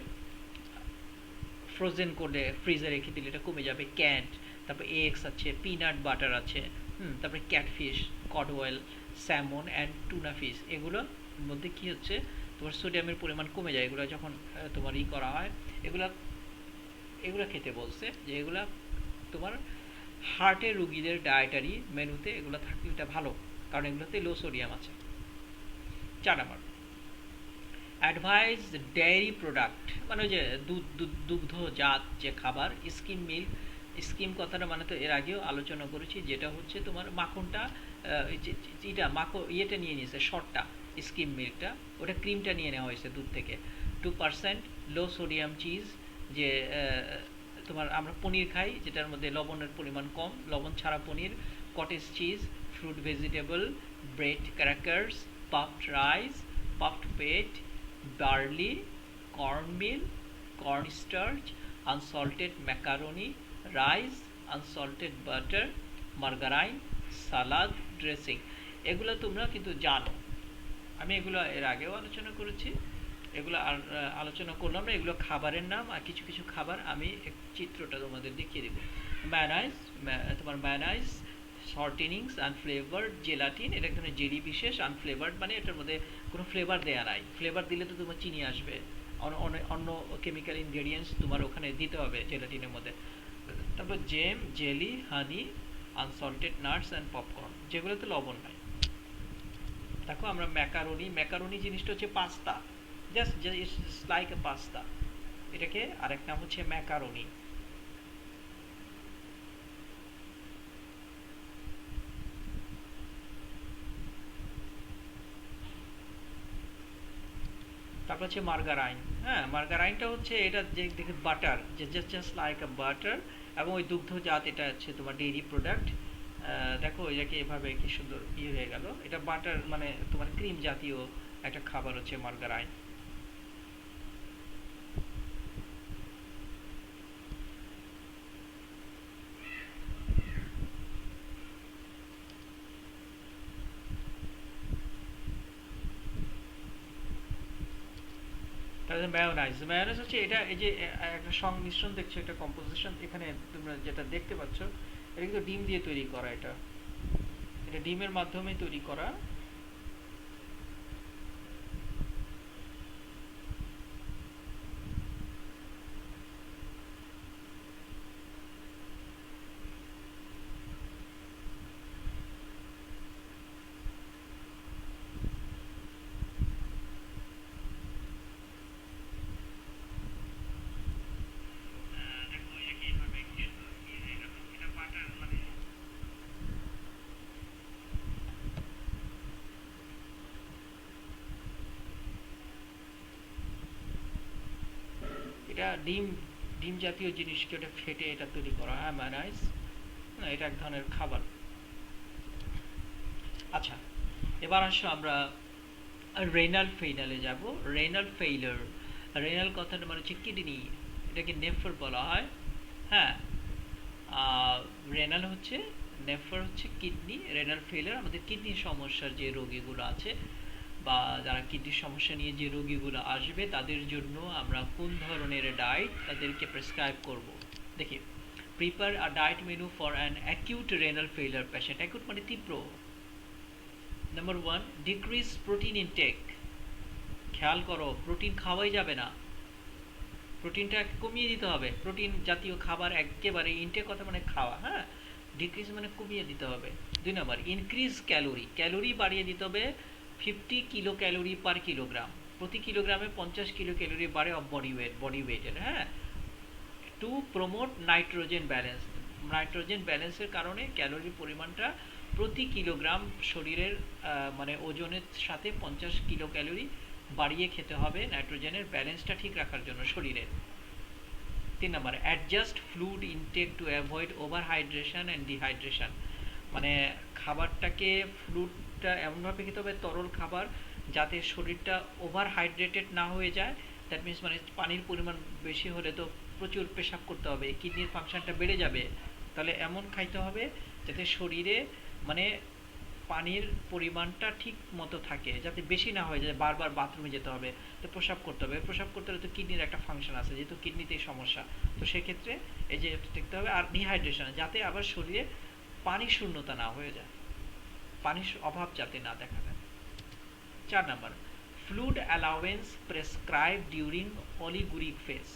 ফ্রোজেন করলে ফ্রিজে রেখে দিলে এটা কমে যাবে, ক্যান্ড। তারপরে এগস আছে, পিনাট বাটার আছে, তারপরে catfish, cod oil, salmon and tuna fish, এগুলোর মধ্যে কি হচ্ছে তোমার সোডিয়ামের পরিমাণ কমে যায়, এগুলো যখন তোমার করা হয়। এগুলো খেতে বলছে, যে এগুলা তোমার হার্টের রুগীদের ডায়েটারি মেনুতে এগুলো থাকলে এটা ভালো, কারণ এগুলোতে লো সোডিয়াম আছে। 4 নাম্বার, অ্যাডভাইস ডেয়ারি প্রোডাক্ট, মানে ওই যে দুগ্ধজাত যে খাবার, স্কিম মিল্ক। স্কিম কথাটা মানে তো এর আগেও আলোচনা করেছি, যেটা হচ্ছে তোমার মাখনটা, এটা ইয়েটা নিয়ে নিয়েছে, শর্টটা, স্কিম মিল্কটা, ওটা ক্রিমটা নিয়ে নেওয়া হয়েছে দুধ থেকে। 2% লো সোডিয়াম চিজ, যে তোমার আমরা পনির খাই যেটার মধ্যে লবণের পরিমাণ কম, লবণ ছাড়া পনির, cottage cheese, fruit vegetable, bread crackers, puffed rice, puffed wheat, barley, cornmeal, cornstarch, unsalted macaroni, rice, unsalted butter, margarine, salad dressing। এগুলো তোমরা কিন্তু জানো, আমি এগুলো এর আগেও আলোচনা করেছি, এগুলো আর আলোচনা করলাম না। এগুলো খাবারের নাম, আর কিছু কিছু খাবার আমি চিত্রটা তোমাদের দেখিয়ে দেবো। ম্যানাইজ, তোমার ম্যানাইজ, শর্টেনিংস, আনফ্লেভার্ড জেলাটিন, এটা এক ধরনের জেলি বিশেষ, আনফ্লেভার্ড মানে এটার মধ্যে কোনো ফ্লেভার দেয়া নাই, ফ্লেভার দিলে তো তোমার চিনি আসবে, অন্য কেমিক্যাল ইনগ্রেডিয়েন্টস তোমার ওখানে দিতে হবে জেলাটিনের মধ্যে। তারপর jam, jelly, honey, unsalted nuts and popcorn, যেগুলোতে লবণ নাই। দেখো আমরা ম্যাকারোনি, ম্যাকারোনি জিনিসটা হচ্ছে pasta, just like a pasta, এটাকে আরেক নাম হচ্ছে ম্যাকারোনি। তারপর হচ্ছে মার্গারাইন। হ্যাঁ, মার্গারাইনটা হচ্ছে এটা যে দেখে বাটার, যে জাস্ট লাইক আ বাটার, এবং ওই দুগ্ধজাত, এটা হচ্ছে তোমার ডেইরি প্রোডাক্ট। দেখো এটাকে এভাবে কি সুন্দর ইয়ে হয়ে গেল, এটা বাটার মানে তোমার ক্রিম জাতীয় একটা খাবার হচ্ছে মার্গারাইন। তাহলে মায়োনাইজ, মায়োনাইজ হচ্ছে এটা, এই যে একটা সংমিশ্রণ দেখছো, একটা কম্পোজিশন এখানে তোমরা যেটা দেখতে পাচ্ছ, এটা কিন্তু ডিম দিয়ে তৈরি করা, এটা এটা ডিমের মাধ্যমে তৈরি করা। এটা ডিম, ডিম জাতীয় জিনিসকে ওটা ফেটে এটা তৈরি করা, হ্যাঁ মায়োনাইজ। এটা এক ধরনের খাবার। আচ্ছা, এবার আসো আমরা রেনাল ফেইনালে যাব। রেনাল ফেইলার, রেনাল কথাটা মানে হচ্ছে কিডনি, এটাকে নেফ্রো বলা হয়। হ্যাঁ, রেনাল হচ্ছে, নেফ্রো হচ্ছে কিডনি, রেনাল ফেইলার আমাদের কিডনির সমস্যার যে রোগীগুলো আছে, বা যারা কিডনির সমস্যা নিয়ে যে রোগীগুলো আসবে তাদের জন্য আমরা কোন ধরনের ডায়েট তাদেরকে প্রেসক্রাইব করব। দেখি, prepare a diet menu for an acute renal failure patient. Acute মানে তীব্র। Number 1, decrease protein intake. খেয়াল করো, প্রোটিন খাওয়াই যাবে না, প্রোটিনটা কমিয়ে দিতে হবে, প্রোটিন জাতীয় খাবার একেবারে, ইনটেক কথা মানে খাওয়া, হ্যাঁ, ডিক্রিজ মানে কমিয়ে দিতে হবে। 2 নম্বর, ইনক্রিজ ক্যালোরি, ক্যালোরি বাড়িয়ে দিতে হবে, 50 কিলো ক্যালোরি পার কিলোগ্রাম, প্রতি কিলোগ্রামে 50 কিলো ক্যালোরি বাড়ে অফ বডি ওয়েটের। হ্যাঁ, to promote nitrogen balance, nitrogen ব্যালেন্সের কারণে ক্যালোরির পরিমাণটা প্রতি কিলোগ্রাম শরীরের মানে ওজনের সাথে 50 কিলো ক্যালোরি বাড়িয়ে খেতে হবে নাইট্রোজেনের ব্যালেন্সটা ঠিক রাখার জন্য শরীরের। 3 number, adjust fluid intake to avoid over hydration and dehydration, মানে খাবারটাকে, ফ্লুইডটা এমনভাবে খেতে হবে, তরল খাবার, যাতে শরীরটা ওভার হাইড্রেটেড না হয়ে যায়। দ্যাট মিনস মানে পানির পরিমাণ বেশি হলে তো প্রচুর পেশাব করতে হবে, কিডনির ফাংশনটা বেড়ে যাবে, তাহলে এমন খাইতে হবে যাতে শরীরে মানে পানির পরিমাণটা ঠিক মতো থাকে, যাতে বেশি না হয়ে যায়, বারবার বাথরুমে যেতে হবে, তো প্রস্রাব করতে হবে, প্রস্রাব করতে হলে তো কিডনির একটা ফাংশন আছে, যেহেতু কিডনিতেই সমস্যা, তো সেক্ষেত্রে এই যে দেখতে হবে। আর ডিহাইড্রেশন, যাতে আবার শরীরে পানি শূন্যতা না হয়ে যায়, পানির অভাব যাতে না দেখা দেয়। 4 number, fluid allowance prescribe during oliguric phase,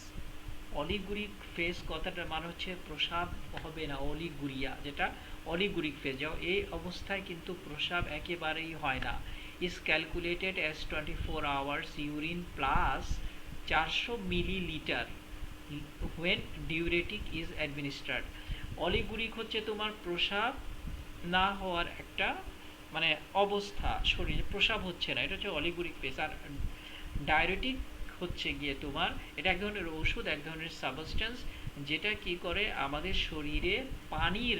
oliguric phase কথাটার মানে হচ্ছে প্রস্রাব হবে না, অলিগুরিয়া, যেটা অলিগুরিক ফেজ, এই অবস্থায় কিন্তু প্রস্রাব একেবারেই হয় না। Is calculated as 24 hours urine plus 400 millilitre when diuretic is administered. Oliguric হচ্ছে তোমার প্রস্রাব না হওয়ার একটা মানে অবস্থা, শরীরে প্রস্রাব হচ্ছে না, এটা হচ্ছে অলিগুরিক ফেজ। আর ডায়রেটিক হচ্ছে গিয়ে তোমার, এটা এক ধরনের ওষুধ, এক ধরনের সাবস্টেন্স, যেটা কি করে আমাদের শরীরে পানির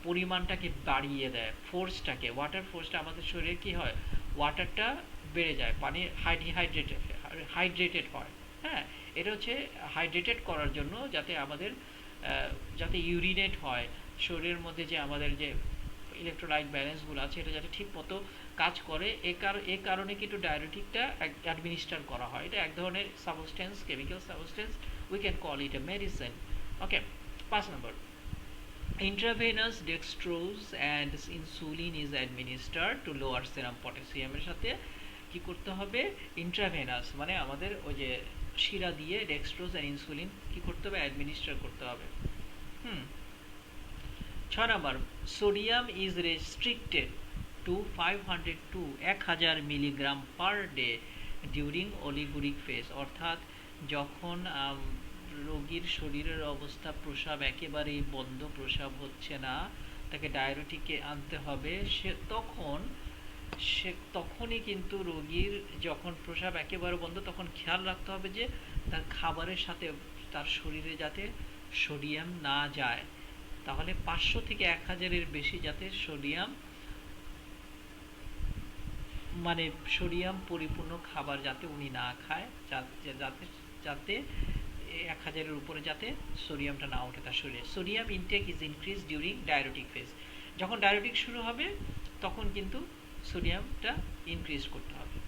পরিমাণটাকে বাড়িয়ে দেয়, ফোর্সটাকে, ওয়াটার ফোর্সটা আমাদের শরীরে কি হয়, ওয়াটারটা বেড়ে যায়, পানি হাইড্রেটেড হয়। হ্যাঁ, এটা হচ্ছে হাইড্রেটেড করার জন্য, যাতে আমাদের যাতে ইউরিনেট হয় শরীরের মধ্যে, যে আমাদের যে ইলেকট্রোলাইট ব্যালেন্সগুলো আছে এটা যাতে ঠিক মতো কাজ করে, এ কারণে কিন্তু ডায়রেটিকটা অ্যাডমিনিস্টার করা হয়। এটা এক ধরনের substance, chemical substance, we can call it A medicine. Okay, 5 number, intravenous dextrose and insulin is administered to lower serum potassium। এর সাথে কি করতে হবে, ইন্ট্রাভেনাস মানে আমাদের ওই যে শিরা দিয়ে ডেক্সট্রোজ আর ইনসুলিন কি করতে হবে, অ্যাডমিনিস্টার করতে হবে। 6 number, sodium is restricted to 1000 milligram per day during oliguric phase. অর্থাৎ যখন রোগীর শরীরের অবস্থা প্রস্রাব একেবারেই বন্ধ, প্রস্রাব হচ্ছে না, তাকে ডায়রেটিকে আনতে হবে, তখনই কিন্তু রোগীর যখন প্রস্রাব একেবারে বন্ধ, তখন খেয়াল রাখতে হবে যে তার খাবারের সাথে তার শরীরে যাতে সোডিয়াম না যায়। তাহলে 500 থেকে 1000-এর বেশি যাতে সোডিয়াম মানে সোডিয়াম পরিপূর্ণ খাবার যাতে উনি না খায়, যাতে যাতে 1000-এর উপরে যাতে সোডিয়ামটা না ওঠে তার শরীরে। Sodium intake is increase during diuretic phase. যখন ডায়রেটিক শুরু হবে তখন কিন্তু সোডিয়ামটা ইনক্রিজ করতে হবে।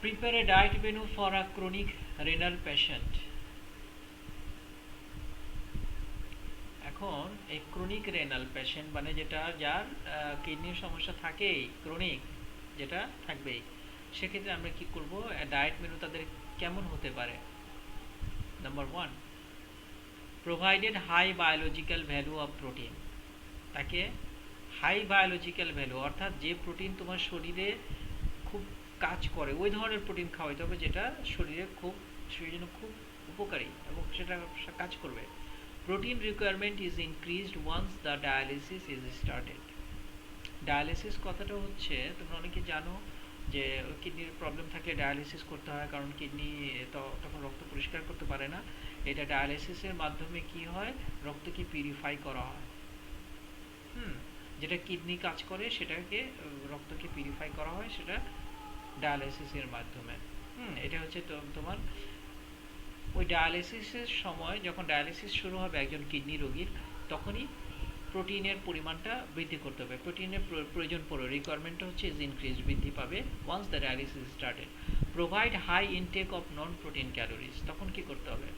Prepare a diet menu for a chronic renal patient। এখন এই ক্রনিক রেনাল পেশেন্ট মানে যেটা যার কিডনির সমস্যা থাকেই, ক্রনিক যেটা থাকবেই, সেক্ষেত্রে আমরা কি করব, ডায়েট মেনু তাদের কেমন হতে পারে। Number 1, provided high biological value of protein. তাকে হাই বায়োলজিক্যাল ভ্যালু অর্থাৎ যে প্রোটিন তোমার শরীরে খুব কাজ করে ওই ধরনের প্রোটিন খাওয়াইতে হবে, যেটা শরীরের জন্য খুব উপকারী এবং সেটা কাজ করবে। Protein requirement is increased once the dialysis is started। Dialysis কথাটা হচ্ছে, তোমরা অনেকে জানো যে কিডনির প্রবলেম থাকলে ডায়ালিসিস করতে হয়, কারণ কিডনি তখন রক্ত পরিষ্কার করতে পারে না। এটা ডায়ালিসিসের মাধ্যমে কি হয়, রক্তকে পিউরিফাই করা হয়। যেটা কিডনি কাজ করে সেটাকে, রক্তকে পিউরিফাই করা হয়, সেটা ডায়ালিসিসের মাধ্যমে। এটা হচ্ছে তোমার ওই ডায়ালিসিসের সময়, যখন ডায়ালিসিস শুরু হবে একজন কিডনি রোগীর, তখনই প্রোটিনের পরিমাণটা বৃদ্ধি করতে হবে। প্রোটিনের প্রয়োজন পড়ে, রিকোয়ারমেন্টটা হচ্ছে ইজ ইনক্রিজ, বৃদ্ধি পাবে once the dialysis started. Provide high intake of non protein calories. তখন কি করতে হবে,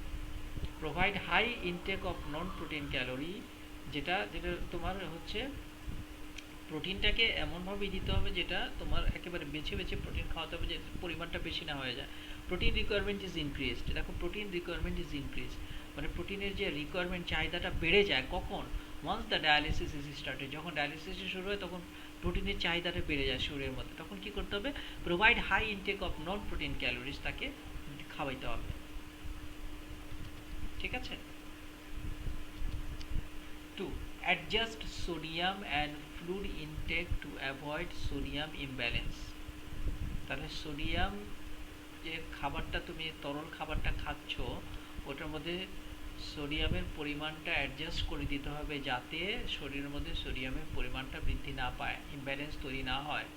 provide high intake of non protein calorie, যেটা তোমার হচ্ছে প্রোটিনটাকে এমনভাবেই দিতে হবে যেটা তোমার একেবারে বেছে বেছে প্রোটিন খাওয়াতে হবে, যে পরিমাণটা বেশি না হয়ে যায়। Protein requirement is increased. দেখো, প্রোটিন রিকোয়ারমেন্ট ইজ ইনক্রিজ মানে প্রোটিনের যে রিকোয়ারমেন্ট, চাহিদাটা বেড়ে যায় কখন, once the dialysis is started. যখন ডায়ালিসিস শুরু হয় তখন প্রোটিনের চাহিদাটা বেড়ে যায় শরীরের মধ্যে, তখন কি করতে হবে, provide high intake of non protein calories, তাকে খাওয়াইতে হবে। ঠিক আছে। 2, adjust sodium and fluid intake to avoid sodium imbalance। তাহলে সোডিয়াম, যে খাবারটা তুমি তরল খাবারটা খাচ্ছ, ওটার মধ্যে সোডিয়ামের পরিমাণটা অ্যাডজাস্ট করে দিতে হবে, যাতে শরীরের মধ্যে সোডিয়ামের পরিমাণটা বৃদ্ধি না পায়, ইমব্যালেন্স তৈরি না হয়।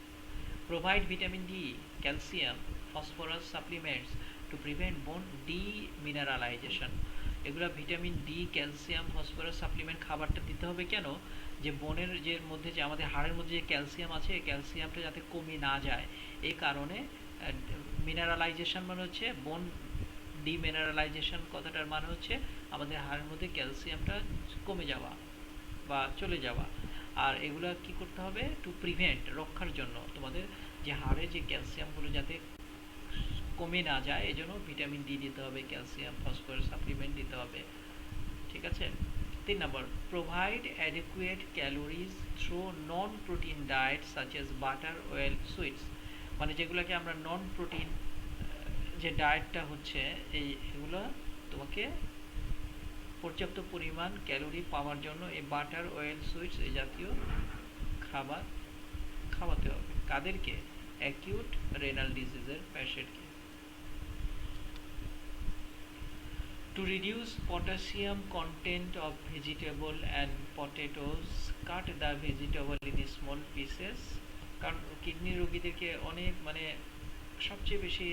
Provide vitamin D, calcium, phosphorus supplements to prevent বোন ডিমিনারালাইজেশন। এগুলো vitamin D, calcium, phosphorus supplement খাবারটা দিতে হবে কেন, যে বোনের যে মধ্যে, যে আমাদের হাড়ের মধ্যে যে ক্যালসিয়াম আছে, ক্যালসিয়ামটা যাতে কমে না যায়, এই কারণে। মিনারালাইজেশন মানে হচ্ছে বোন ডিমিনারালাইজেশন, কথাটার মানে হচ্ছে আমাদের হাড়ের মধ্যে ক্যালসিয়ামটা কমে যাওয়া বা চলে যাওয়া। আর এগুলা কি করতে হবে টু প্রিভেন্ট, রক্ষার জন্য তোমাদের যে হাড়ে যে ক্যালসিয়ামগুলো যাতে কমে না যায়, এই জন্য ভিটামিন ডি দিতে হবে, ক্যালসিয়াম ফসফরাস সাপ্লিমেন্ট দিতে হবে। ঠিক আছে। 3 number, provide adequate calories through non protein diet such as butter, oil, sweets. মানে যেগুলোকে আমরা নন প্রোটিন যে ডায়েটটা হচ্ছে এগুলো তোমাকে পর্যাপ্ত পরিমাণ ক্যালোরি পাওয়ার জন্য এই বাটার, অয়েল, সুইটস এই জাতীয় খাবার খাওয়াতে হবে। কাদেরকে? অ্যাকিউট রেনাল ডিজিজের পেশেন্টকে। To reduce potassium content of vegetable and potatoes, cut the vegetable in small pieces. কারণ কিডনি রোগীদেরকে অনেক মানে সবচেয়ে বেশি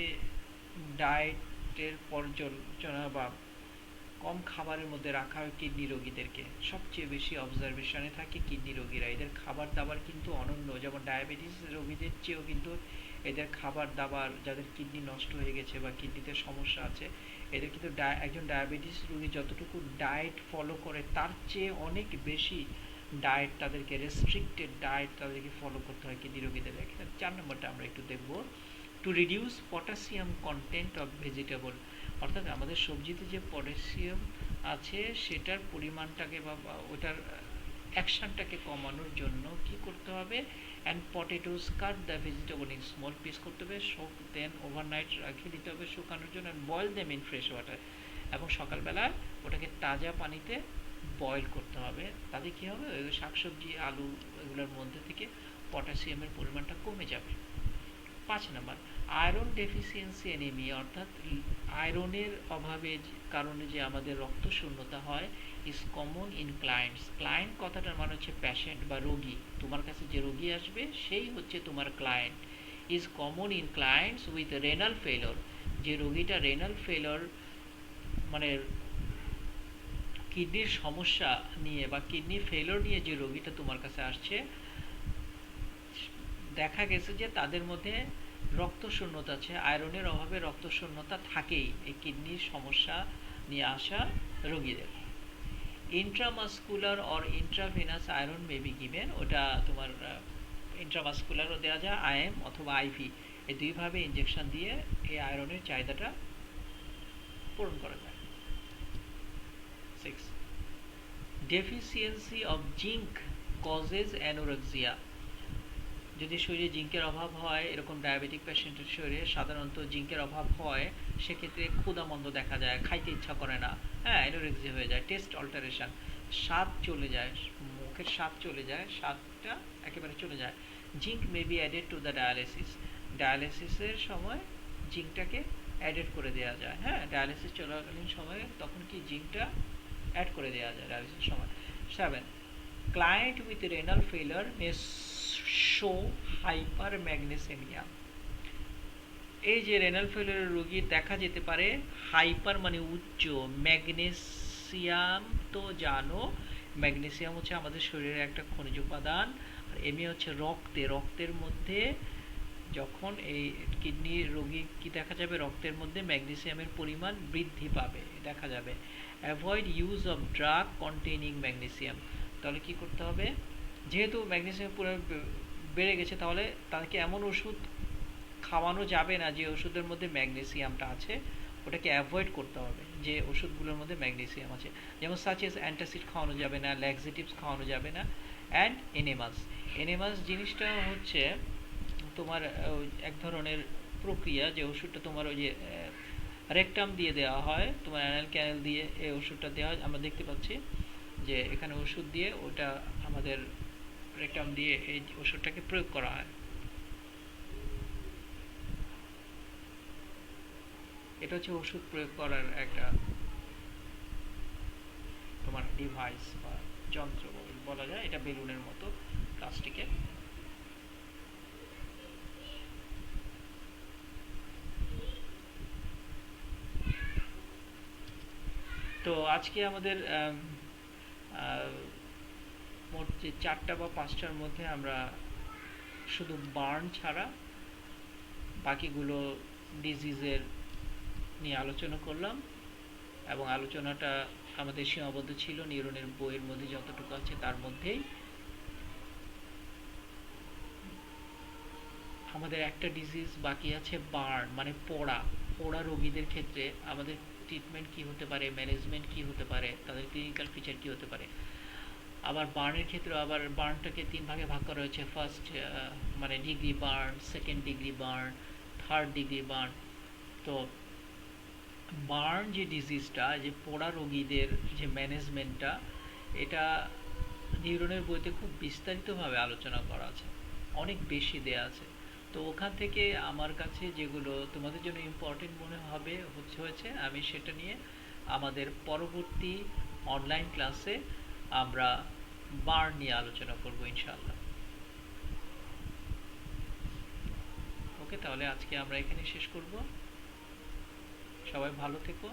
ডায়েটের পর্যালোচনা বা কম খাবারের মধ্যে রাখা হয় কিডনি রোগীদেরকে। সবচেয়ে বেশি অবজারভেশনে থাকে কিডনি রোগীরা। এদের খাবার দাবার কিন্তু অনন্য, যেমন ডায়াবেটিস রোগীদের চেয়েও কিন্তু এদের খাবার দাবার, যাদের কিডনি নষ্ট হয়ে গেছে বা কিডনিতে সমস্যা আছে, এদের কিন্তু একজন ডায়াবেটিস রোগী যতটুকু ডায়েট ফলো করে তার চেয়ে অনেক বেশি ডায়েট তাদেরকে, রেস্ট্রিক্টেড ডায়েট তাদেরকে ফলো করতে হয় কিডনি রোগীদের। এখানে 4 নম্বরটা আমরা একটু দেখব, to reduce potassium content of vegetable. অর্থাৎ আমাদের সবজিতে যে পটাশিয়াম আছে সেটার পরিমাণটাকে বা ওটার অ্যাকশনটাকে কমানোর জন্য কি করতে হবে? And potatoes, cut the vegetable in small piece করতে হবে, সোক দেন ওভারনাইট রেখে দিতে হবে শুকানোর জন্য, and boil them in fresh water. এবং সকালবেলায় ওটাকে তাজা পানিতে বয়েল করতে হবে। তাতে কী হবে? ওই শাকসবজি, আলু এগুলোর মধ্যে থেকে পটাশিয়ামের পরিমাণটা কমে যাবে। 5 নম্বর, আয়রন ডেফিসিয়েন্সি অ্যানিমিয়া, অর্থাৎ আয়রনের অভাবে কারণে যে আমাদের রক্ত শূন্যতা হয়, is common in clients. Client কথাটার মানে হচ্ছে প্যাশেন্ট বা রোগী। তোমার কাছে যে রোগী আসবে সেই হচ্ছে তোমার client. Is common in clients with renal failure. যে রোগীটা রেনাল ফেলর মানে কিডনির সমস্যা নিয়ে বা কিডনি ফেলর নিয়ে যে রোগীটা তোমার কাছে আসছে, দেখা গেছে যে তাদের মধ্যে রক্ত শূন্যতা আছে, আয়রনের অভাবে রক্ত শূন্যতা থাকেই এই কিডনির সমস্যা নিয়ে আসা রোগীদের। Intramuscular or intravenous iron may be given, ওটা তোমার ইন্ট্রামাস্কুলারও দেওয়া যায়, আইএম অথবা আইভি, এই দুইভাবে ইনজেকশন দিয়ে এই আয়রনের চাহিদাটা পূরণ করা যায়। 6, deficiency of zinc causes anorexia. যদি শরীরে জিঙ্কের অভাব হয়, এরকম ডায়াবেটিক পেশেন্টের শরীরে সাধারণত জিঙ্কের অভাব হয়, সেক্ষেত্রে ক্ষুধামন্দ দেখা যায়, খাইতে ইচ্ছা করে না, হ্যাঁ, অ্যানোরেক্সিয়া হয়ে যায়, টেস্ট অল্টারেশন, স্বাদ চলে যায়, মুখের স্বাদ চলে যায়, স্বাদটা একেবারে চলে যায়। Zinc may be added to the dialysis. ডায়ালিসিসের সময় জিঙ্কটাকে অ্যাডেড করে দেওয়া যায়, হ্যাঁ, ডায়ালিসিস চলাকালীন সময়ে তখন কি জিঙ্কটা অ্যাড করে দেওয়া যায় ডায়ালিসিস সময়। 7, client with renal failure may show hypermagnesemia. এই যে রেনাল ফেলিওরের রোগী দেখা যেতে পারে হাইপার মানে উচ্চ, ম্যাগনেসিয়াম তো জানো, ম্যাগনেসিয়াম হচ্ছে আমাদের শরীরের একটা খনিজ উপাদান, আর এমনি হচ্ছে রক্তের মধ্যে যখন এই কিডনির রোগী কি দেখা যাবে, রক্তের মধ্যে ম্যাগনেসিয়ামের পরিমাণ বৃদ্ধি পাবে দেখা যাবে। Avoid use of drug containing magnesium. তাহলে কি করতে হবে? যেহেতু ম্যাগনেসিয়াম পুরো বেড়ে গেছে, তাহলে তাদেরকে এমন ওষুধ খাওয়ানো যাবে না যে ওষুধের মধ্যে ম্যাগনেসিয়ামটা আছে, ওটাকে অ্যাভয়েড করতে হবে যে ওষুধগুলোর মধ্যে ম্যাগনেসিয়াম আছে। যেমন সাচেস অ্যান্টাসিড খাওয়ানো যাবে না, ল্যাক্সেটিভস খাওয়ানো যাবে না, অ্যান্ড এনেমাস। এনেমাস জিনিসটা হচ্ছে তোমার এক ধরনের প্রক্রিয়া, যে ওষুধটা তোমার ওই যে রেকটাম দিয়ে দেওয়া হয়, তোমার অ্যানাল ক্যানেল দিয়ে এই ওষুধটা দেওয়া হয়। আমরা দেখতে পাচ্ছি যে এখানে ওষুধ দিয়ে ওটা আমাদের রেকটাম দিয়ে এই ওষুধটাকে প্রয়োগ করা হয়। এটা হচ্ছে ওষুধ প্রয়োগ করার একটা তোমার ডিভাইস বা যন্ত্র বলা যায়। এটা বেলুনের মতো প্লাস্টিকের। তো আজকে আমাদের মোট যে 4টা বা 5টার মধ্যে আমরা শুধু বার্ন ছাড়া বাকিগুলো ডিজিজের নিয়ে আলোচনা করলাম, এবং আলোচনাটা আমাদের সীমাবদ্ধ ছিল নিউরনের বইয়ের মধ্যে যতটুকু আছে তার মধ্যেই। আমাদের একটা ডিজিজ বাকি আছে, বার্ন মানে পোড়া। পোড়া রোগীদের ক্ষেত্রে আমাদের ট্রিটমেন্ট কি হতে পারে, ম্যানেজমেন্ট কি হতে পারে, তাদের ক্লিনিক্যাল ফিচার কি হতে পারে। আবার বার্নের ক্ষেত্রে আবার বার্নটাকে তিন ভাগে ভাগ করা হয়েছে, ফার্স্ট মানে degree burn, second degree burn, third degree burn. তো বার্ন যে ডিজিজটা, যে পোড়া রোগীদের যে ম্যানেজমেন্টটা, এটা নিউরনের বইতে খুব বিস্তারিতভাবে আলোচনা করা আছে, অনেক বেশি দেয়া আছে। তো ওখান থেকে আমার কাছে যেগুলো তোমাদের জন্য ইম্পর্টেন্ট মনে হবে হয়েছে, আমি সেটা নিয়ে আমাদের পরবর্তী অনলাইন ক্লাসে আমরা বার্ন নিয়ে আলোচনা করব ইনশাআল্লাহ। ওকে, তাহলে আজকে আমরা এখানে শেষ করব। সবাই ভালো থেকো।